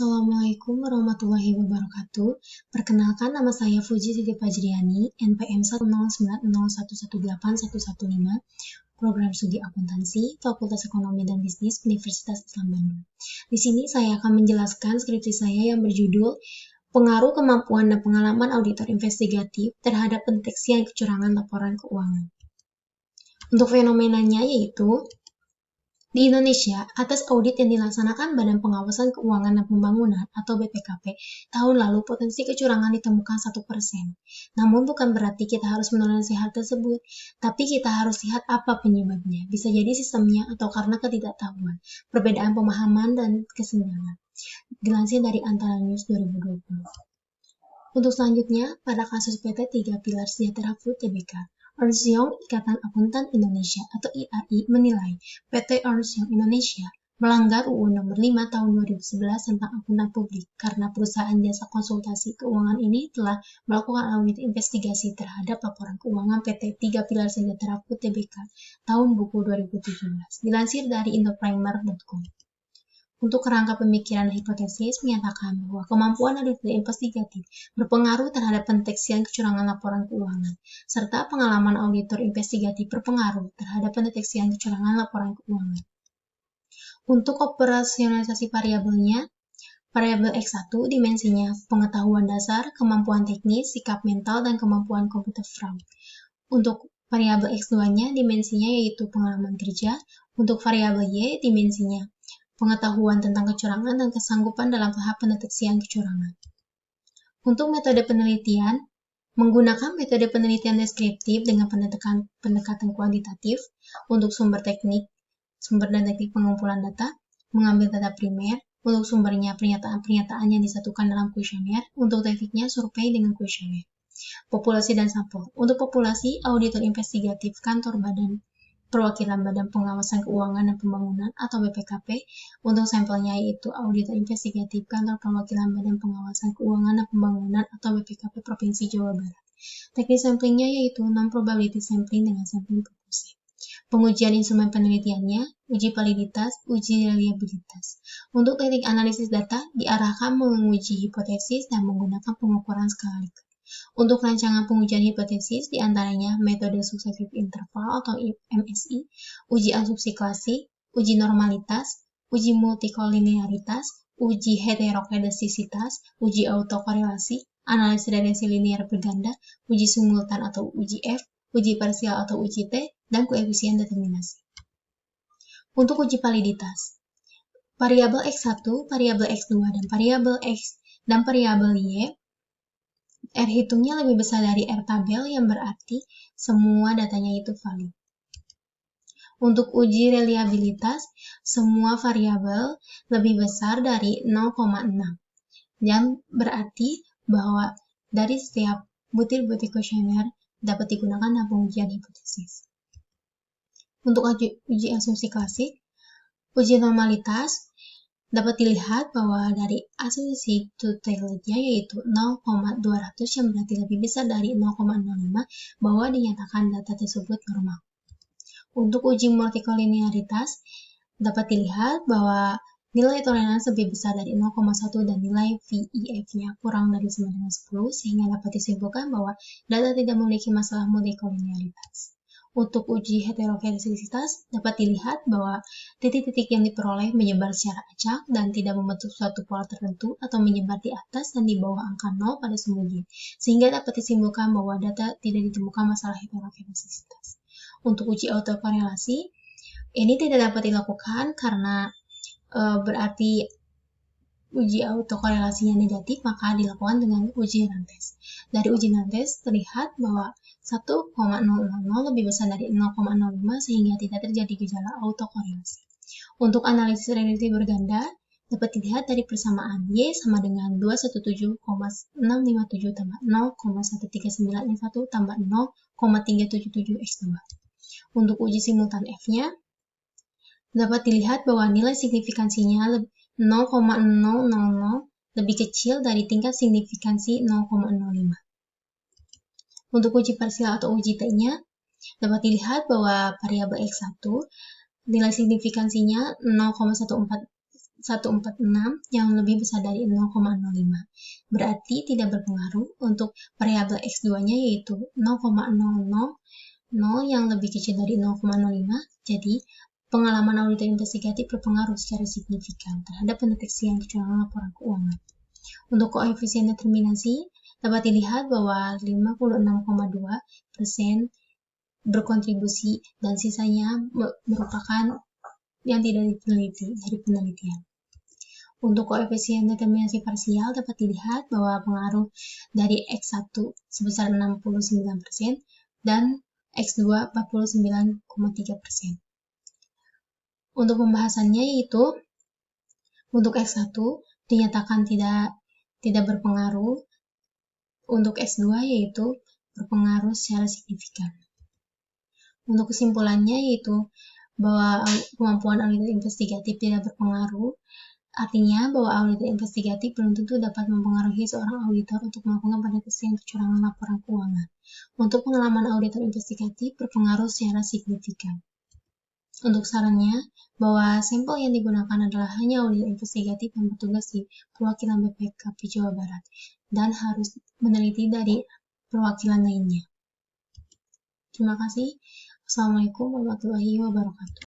Assalamualaikum warahmatullahi wabarakatuh. Perkenalkan, nama saya Fuji Siti Fajriani, NPM 10901181115, Program Studi Akuntansi, Fakultas Ekonomi dan Bisnis, Universitas Islam Bandung. Di sini saya akan menjelaskan skripsi saya yang berjudul Pengaruh Kemampuan dan Pengalaman Auditor Investigatif terhadap Pendeteksian Kecurangan Laporan Keuangan. Untuk fenomenanya yaitu di Indonesia, atas audit yang dilaksanakan Badan Pengawasan Keuangan dan Pembangunan atau BPKP, tahun lalu potensi kecurangan ditemukan 1%. Namun bukan berarti kita harus menoleransi hal tersebut, tapi kita harus lihat apa penyebabnya. Bisa jadi sistemnya atau karena ketidaktahuan, perbedaan pemahaman dan kesenjangan. Dilansir dari Antara News 2020. Untuk selanjutnya, pada kasus PT 3 Pilar Sejahtera Food Tbk, Ernst Young Ikatan Akuntan Indonesia atau IAI menilai PT Ernst Young Indonesia melanggar UU Nomor 5 Tahun 2011 tentang akuntan publik karena perusahaan jasa konsultasi keuangan ini telah melakukan audit investigasi terhadap laporan keuangan PT 3 Pilar Sejahtera Food Tbk tahun buku 2017. Dilansir dari indoprimer.com. Untuk kerangka pemikiran dan hipotesis menyatakan bahwa kemampuan auditor investigatif berpengaruh terhadap pendeteksian kecurangan laporan keuangan, serta pengalaman auditor investigatif berpengaruh terhadap pendeteksian kecurangan laporan keuangan. Untuk operasionalisasi variabelnya, variabel X1 dimensinya pengetahuan dasar, kemampuan teknis, sikap mental, dan kemampuan komputer fraud. Untuk variabel X2-nya dimensinya yaitu pengalaman kerja, untuk variabel Y dimensinya pengetahuan tentang kecurangan dan kesanggupan dalam tahap pendeteksian kecurangan. Untuk metode penelitian, menggunakan metode penelitian deskriptif dengan pendekatan kuantitatif untuk sumber dan teknik pengumpulan data, mengambil data primer, untuk sumbernya pernyataan-pernyataan yang disatukan dalam kuesioner, untuk tekniknya survei dengan kuesioner. Populasi dan sampel. Untuk populasi, auditor investigatif kantor Perwakilan Badan Pengawasan Keuangan dan Pembangunan atau BPKP, untuk sampelnya yaitu auditor investigatif kantor Perwakilan Badan Pengawasan Keuangan dan Pembangunan atau BPKP Provinsi Jawa Barat. Teknik samplingnya yaitu non-probability sampling dengan sampling propulsif. Pengujian instrumen penelitiannya, uji validitas, uji reliabilitas. Untuk teknik analisis data, diarahkan menguji hipotesis dan menggunakan pengukuran skala Likert. Untuk rancangan pengujian hipotesis, diantaranya metode successive interval atau MSI, uji asumsi klasik, uji normalitas, uji multikolinearitas, uji heterokedastisitas, uji autokorelasi, analisis regresi linear berganda, uji simultan atau uji F, uji parsial atau uji T, dan koefisien determinasi. Untuk uji validitas, variabel X1, variabel X2, dan variabel Y, R hitungnya lebih besar dari R tabel yang berarti semua datanya itu valid. Untuk uji reliabilitas, semua variabel lebih besar dari 0,6 yang berarti bahwa dari setiap butir-butir kuesioner dapat digunakan dalam pengujian hipotesis. Untuk uji asumsi klasik, uji normalitas dapat dilihat bahwa dari asumsi totality-nya yaitu 0,200 yang berarti lebih besar dari 0,05 bahwa dinyatakan data tersebut normal. Untuk uji multikolinearitas dapat dilihat bahwa nilai toleransi lebih besar dari 0,1 dan nilai VIF-nya kurang dari sama dengan 10 sehingga dapat disimpulkan bahwa data tidak memiliki masalah multikolinearitas. Untuk uji heterokedastisitas dapat dilihat bahwa titik-titik yang diperoleh menyebar secara acak dan tidak membentuk suatu pola tertentu atau menyebar di atas dan di bawah angka 0 pada semua G, sehingga dapat disimpulkan bahwa data tidak ditemukan masalah heterokedastisitas. Untuk uji autokorelasi, ini tidak dapat dilakukan karena berarti uji autokorelasinya negatif, maka dilakukan dengan uji Nantes. Dari uji Nantes terlihat bahwa 1,000 lebih besar dari 0,05 sehingga tidak terjadi gejala autokorelasi. Untuk analisis regresi berganda dapat dilihat dari persamaan Y sama dengan 217,657 tambah 0,139N1 tambah 0,377X2. Untuk uji simultan F-nya dapat dilihat bahwa nilai signifikansinya 0,000 lebih kecil dari tingkat signifikansi 0,05. Untuk uji parsial atau uji T-nya, dapat dilihat bahwa variabel X1 nilai signifikansinya 0,14 146 yang lebih besar dari 0,05. Berarti tidak berpengaruh untuk variabel X2-nya yaitu 0,000 yang lebih kecil dari 0,05. Jadi, pengalaman auditor investigatif berpengaruh secara signifikan terhadap pendeteksian kecurangan laporan keuangan. Untuk koefisien determinasi, dapat dilihat bahwa 56,2% berkontribusi dan sisanya merupakan yang tidak diteliti dari penelitian. Untuk koefisien determinasi parsial dapat dilihat bahwa pengaruh dari X1 sebesar 69% dan X2 49,3%. Untuk pembahasannya yaitu untuk X1 dinyatakan tidak berpengaruh, untuk X2 yaitu berpengaruh secara signifikan. Untuk kesimpulannya yaitu bahwa kemampuan auditor investigatif tidak berpengaruh, artinya bahwa auditor investigatif belum tentu dapat mempengaruhi seorang auditor untuk melakukan pendeteksian kecurangan laporan keuangan. Untuk pengalaman auditor investigatif berpengaruh secara signifikan. Untuk sarannya, bahwa sampel yang digunakan adalah hanya auditor investigatif yang bertugas di perwakilan BPKP Jawa Barat dan harus meneliti dari perwakilan lainnya. Terima kasih. Assalamualaikum warahmatullahi wabarakatuh.